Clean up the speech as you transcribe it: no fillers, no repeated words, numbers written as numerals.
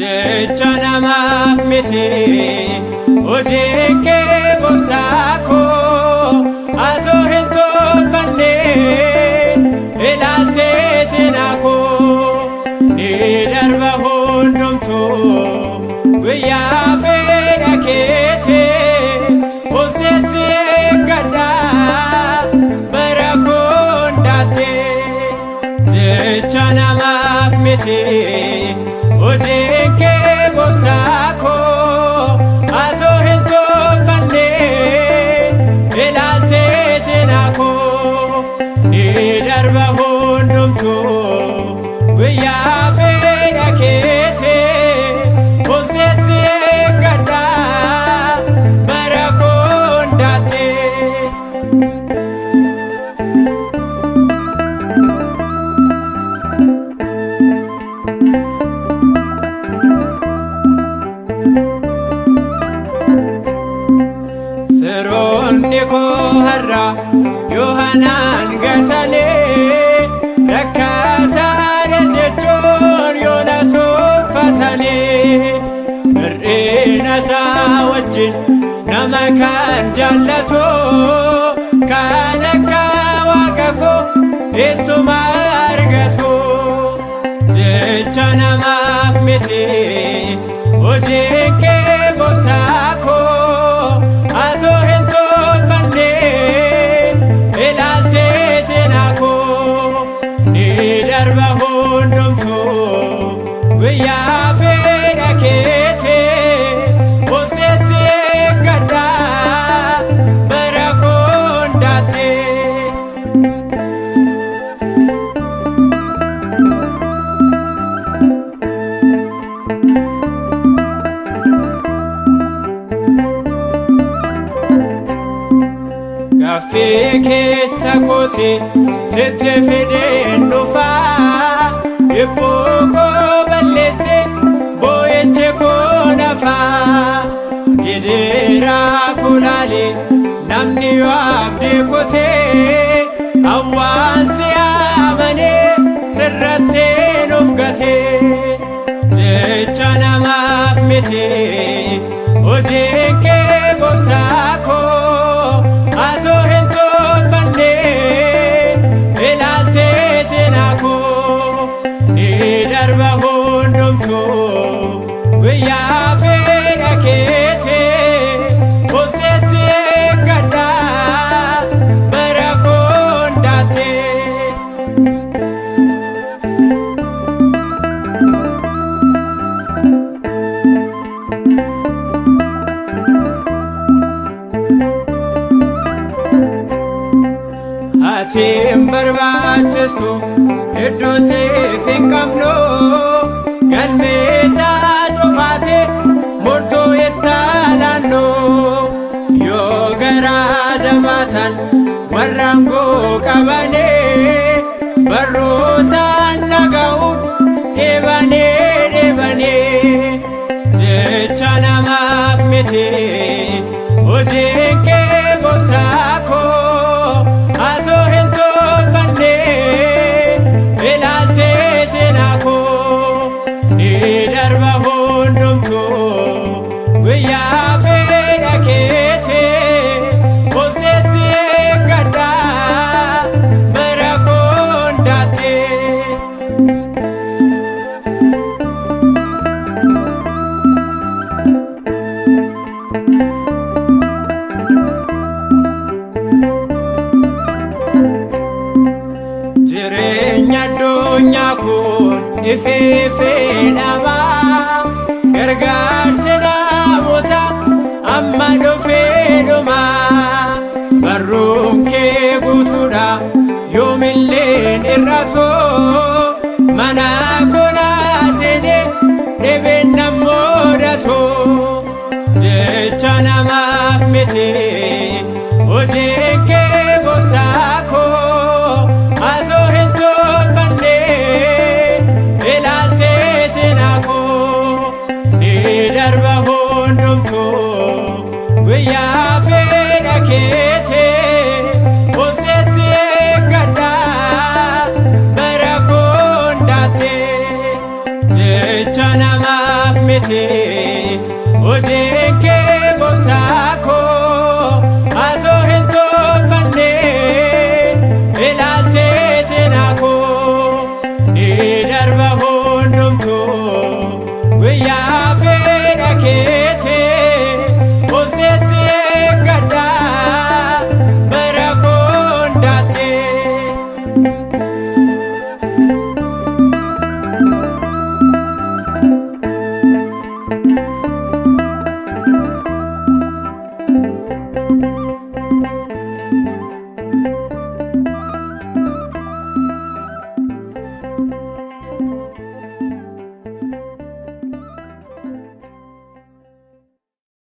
jecha namaaf miti hojiin kee gooftaa koo atoo hin tolfanne ilaaltee seenaa koo ni darba hundumtuu guyyaa fedha keetii obseessi eeggadhaa bara koondaatee jecha namaaf miti hojiin kee gooftaa koo atoo hin tolfanne ilaaltee seenaa koo ni darba hundumtuu guyyaa fedha keetii obseessi eeggadhaa bara koondaatee. Firoonni koo har'a Yohaanaan gatanii rakkataadha jechuun yoona tuffatanii hir'ina isaa wajjin nama kan jaallatu kan akka waaqa koo eessuma argatu jecha namaaf miti hojiin kee gooftaa koo atoo hin tolfanne ilaaltee seenaa koo ni darba hundumtuu guyyaa fedha keetii obseessi eeggadhaa bara koondaatee. Gaaffii keessa kooti sitti fideen dhufaa dhibbuu koo balleesse boo'ichi koo nafaa gidiraa kulaalee namni yoo abdii kutee hawwaansi amanee sirratteen of gatee jecha namaaf miti hojiin kee gooftaa koo atoo hin tolfanne ilaaltee seenaa koo ni darba hundumtuu guyyaa fedha keetii obseessi eeggadhaa bara koondaatee. Atiin barbaachistu iddoo siif hin qabnu galmeessaa cufaate murtoo itti laannu yoo garaa jabaatan warra aangoo qabanii barruusaan dhaga'uun dheebanii jecha namaaf miti hojiin kee gooftaa koo atoo hin tolfanne ilaaltee seenaa koo ni darba hundumtuu guyyaa fedha keetii obseessi eeggadhaa bara koondaatee. Jireenya addunyaa kun ifee dhabaa gargaarsi namoota amma dhufee dhumaa barruun kee guutuudha yoomillee irratoo mana konaa seenee dhibeen nammoodatu jecha namaaf miti hojiin kee gooftaa koo atoo hin tolfanne ilaaltee seenaa koo ni darba hundumtuu guyyaa fedha keetii obseessi eeggadhaa bara koondaatee. jecha namaaf miti hojiin kee gooftaa koo asoo hin tolfanne ilaaltee seenaa koo ni darba hundumtuu guyyaa fedha kee